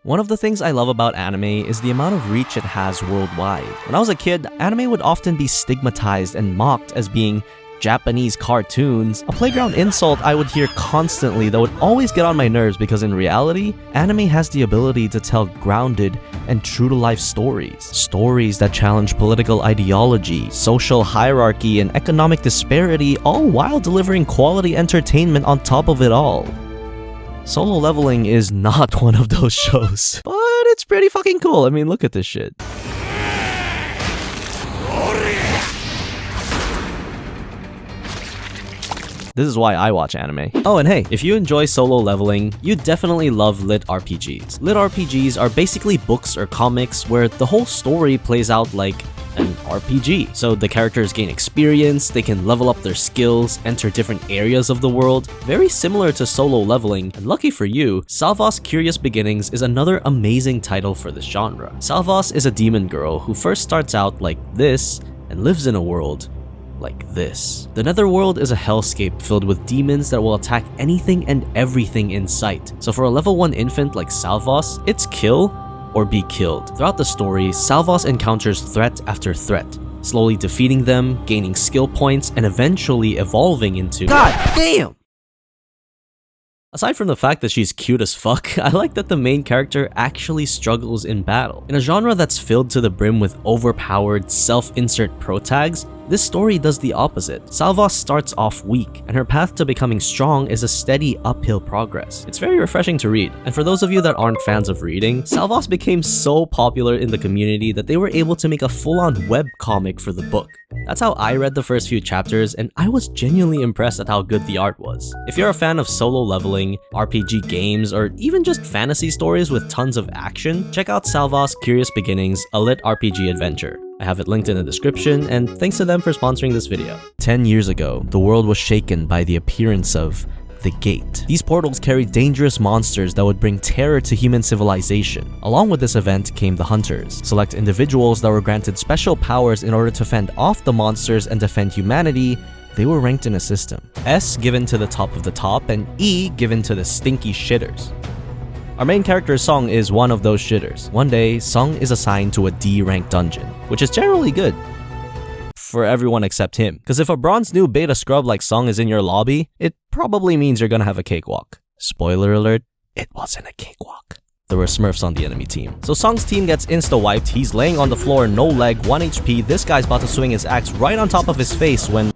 One of the things I love about anime is the amount of reach it has worldwide. When I was a kid, anime would often be stigmatized and mocked as being Japanese cartoons, a playground insult I would hear constantly that would always get on my nerves because in reality, anime has the ability to tell grounded and true-to-life stories. Stories that challenge political ideology, social hierarchy, and economic disparity, all while delivering quality entertainment on top of it all. Solo Leveling is not one of those shows, but it's pretty fucking cool. I mean, look at this shit. This is why I watch anime. Oh, and hey, if you enjoy Solo Leveling, you definitely love lit RPGs. Lit RPGs are basically books or comics where the whole story plays out like an RPG. So the characters gain experience, they can level up their skills, enter different areas of the world. Very similar to Solo Leveling, and lucky for you, Salvos Curious Beginnings is another amazing title for this genre. Salvos is a demon girl who first starts out like this and lives in a world like this. The Netherworld is a hellscape filled with demons that will attack anything and everything in sight. So for a level 1 infant like Salvos, it's kill or be killed. Throughout the story, Salvos encounters threat after threat, slowly defeating them, gaining skill points, and eventually evolving into God damn! Aside from the fact that she's cute as fuck, I like that the main character actually struggles in battle. In a genre that's filled to the brim with overpowered, self-insert protags, this story does the opposite. Salvos starts off weak, and her path to becoming strong is a steady uphill progress. It's very refreshing to read, and for those of you that aren't fans of reading, Salvos became so popular in the community that they were able to make a full-on webcomic for the book. That's how I read the first few chapters, and I was genuinely impressed at how good the art was. If you're a fan of Solo Leveling, RPG games, or even just fantasy stories with tons of action, check out Salvos Curious Beginnings, a lit RPG adventure. I have it linked in the description, and thanks to them for sponsoring this video. 10 years ago, the world was shaken by the appearance of the Gate. These portals carried dangerous monsters that would bring terror to human civilization. Along with this event came the Hunters, select individuals that were granted special powers in order to fend off the monsters and defend humanity. They were ranked in a system. S given to the top of the top, and E given to the stinky shitters. Our main character Song is one of those shitters. One day, Song is assigned to a D-ranked dungeon, which is generally good for everyone except him. Because if a bronze new beta scrub like Song is in your lobby, it probably means you're gonna have a cakewalk. Spoiler alert, it wasn't a cakewalk. There were Smurfs on the enemy team. So Song's team gets insta-wiped, he's laying on the floor, no leg, 1 HP, this guy's about to swing his axe right on top of his face when...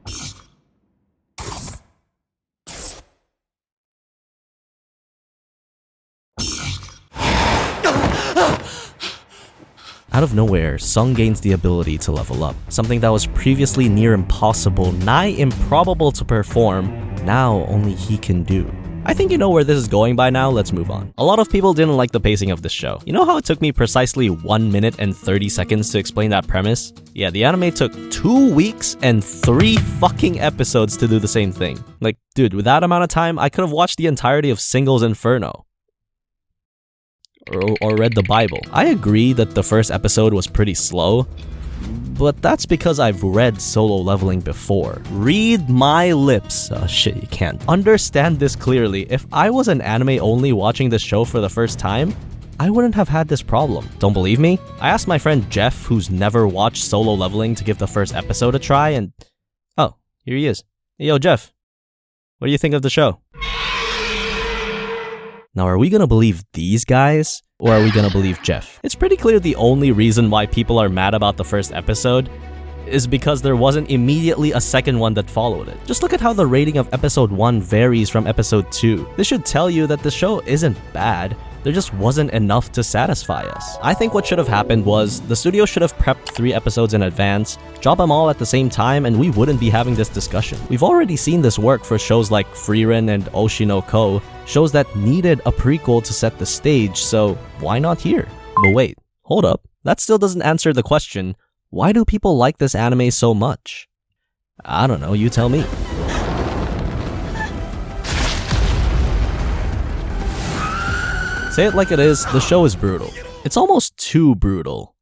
Out of nowhere, Sung gains the ability to level up. Something that was previously near impossible, nigh improbable to perform, now only he can do. I think you know where this is going by now, let's move on. A lot of people didn't like the pacing of this show. You know how it took me precisely 1 minute and 30 seconds to explain that premise? Yeah, the anime took 2 weeks and 3 fucking episodes to do the same thing. Like, dude, with that amount of time, I could have watched the entirety of Singles Inferno. Or read the Bible. I agree that the first episode was pretty slow, but that's because I've read Solo Leveling before. Read my lips. Oh shit, you can't. Understand this clearly. If I was an anime only watching this show for the first time, I wouldn't have had this problem. Don't believe me? I asked my friend Jeff, who's never watched Solo Leveling, to give the first episode a try, and... oh, here he is. Hey, yo, Jeff. What do you think of the show? Now, are we gonna believe these guys, or are we gonna believe Jeff? It's pretty clear the only reason why people are mad about the first episode is because there wasn't immediately a second one that followed it. Just look at how the rating of episode 1 varies from episode 2. This should tell you that the show isn't bad, there just wasn't enough to satisfy us. I think what should have happened was, the studio should have prepped 3 episodes in advance, drop them all at the same time, and we wouldn't be having this discussion. We've already seen this work for shows like Frieren and Oshinoko, shows that needed a prequel to set the stage, so why not here? But wait, hold up, that still doesn't answer the question, why do people like this anime so much? I don't know, you tell me. Say it like it is, the show is brutal. It's almost too brutal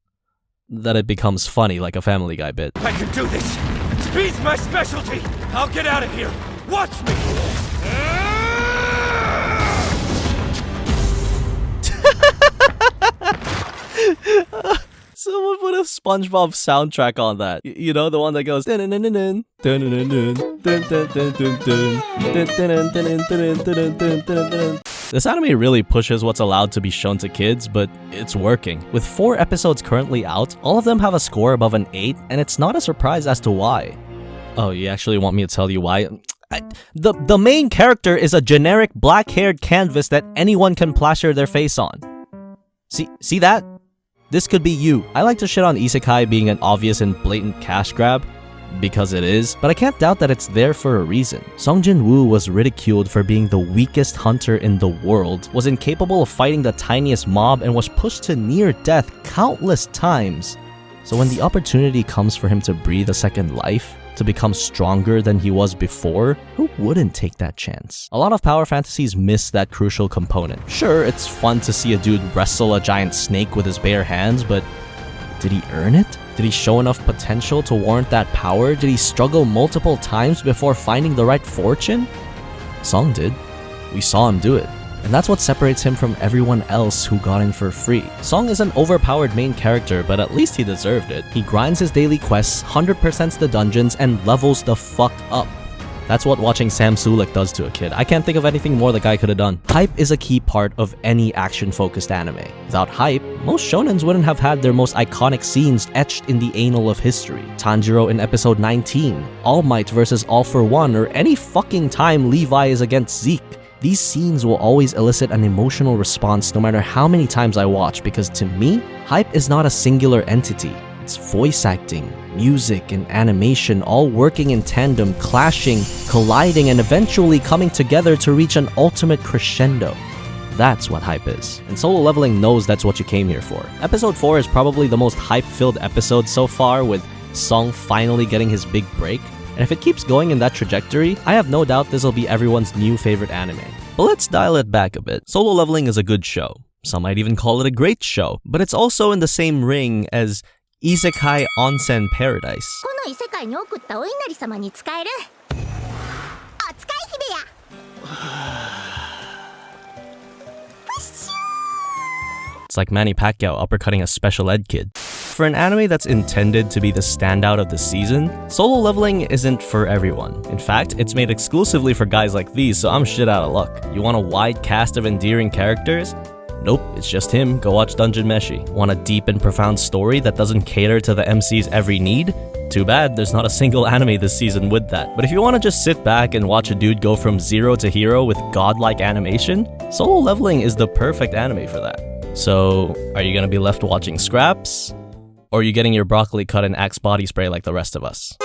that it becomes funny like a Family Guy bit. I can do this! Speed's my specialty! I'll get out of here! Watch me! SpongeBob soundtrack on that. You know, the one that goes This anime really pushes what's allowed to be shown to kids, but it's working. With 4 episodes currently out, all of them have a score above an 8, and it's not a surprise as to why. Oh, you actually want me to tell you why? The main character is a generic black-haired canvas that anyone can plaster their face on. See that? This could be you. I like to shit on isekai being an obvious and blatant cash grab, because it is, but I can't doubt that it's there for a reason. JinWoo was ridiculed for being the weakest hunter in the world, was incapable of fighting the tiniest mob, and was pushed to near death countless times. So when the opportunity comes for him to breathe a second life, to become stronger than he was before, who wouldn't take that chance? A lot of power fantasies miss that crucial component. Sure, it's fun to see a dude wrestle a giant snake with his bare hands, but did he earn it? Did he show enough potential to warrant that power? Did he struggle multiple times before finding the right fortune? Song did. We saw him do it. And that's what separates him from everyone else who got in for free. Song is an overpowered main character, but at least he deserved it. He grinds his daily quests, 100%s the dungeons, and levels the fuck up. That's what watching Sam Sulek does to a kid. I can't think of anything more the guy could have done. Hype is a key part of any action-focused anime. Without hype, most shonens wouldn't have had their most iconic scenes etched in the annal of history. Tanjiro in episode 19, All Might versus All for One, or any fucking time Levi is against Zeke. These scenes will always elicit an emotional response no matter how many times I watch, because to me, hype is not a singular entity. It's voice acting, music, and animation all working in tandem, clashing, colliding, and eventually coming together to reach an ultimate crescendo. That's what hype is. And Solo Leveling knows that's what you came here for. Episode 4 is probably the most hype-filled episode so far, with Song finally getting his big break. And if it keeps going in that trajectory, I have no doubt this'll be everyone's new favorite anime. But let's dial it back a bit. Solo Leveling is a good show. Some might even call it a great show. But it's also in the same ring as Isekai Onsen Paradise. It's like Manny Pacquiao uppercutting a special ed kid. For an anime that's intended to be the standout of the season, Solo Leveling isn't for everyone. In fact, it's made exclusively for guys like these, so I'm shit out of luck. You want a wide cast of endearing characters? Nope, it's just him. Go watch Dungeon Meshi. Want a deep and profound story that doesn't cater to the MC's every need? Too bad there's not a single anime this season with that. But if you want to just sit back and watch a dude go from zero to hero with godlike animation, Solo Leveling is the perfect anime for that. So, are you gonna be left watching scraps? Or are you getting your broccoli cut in Axe body spray like the rest of us?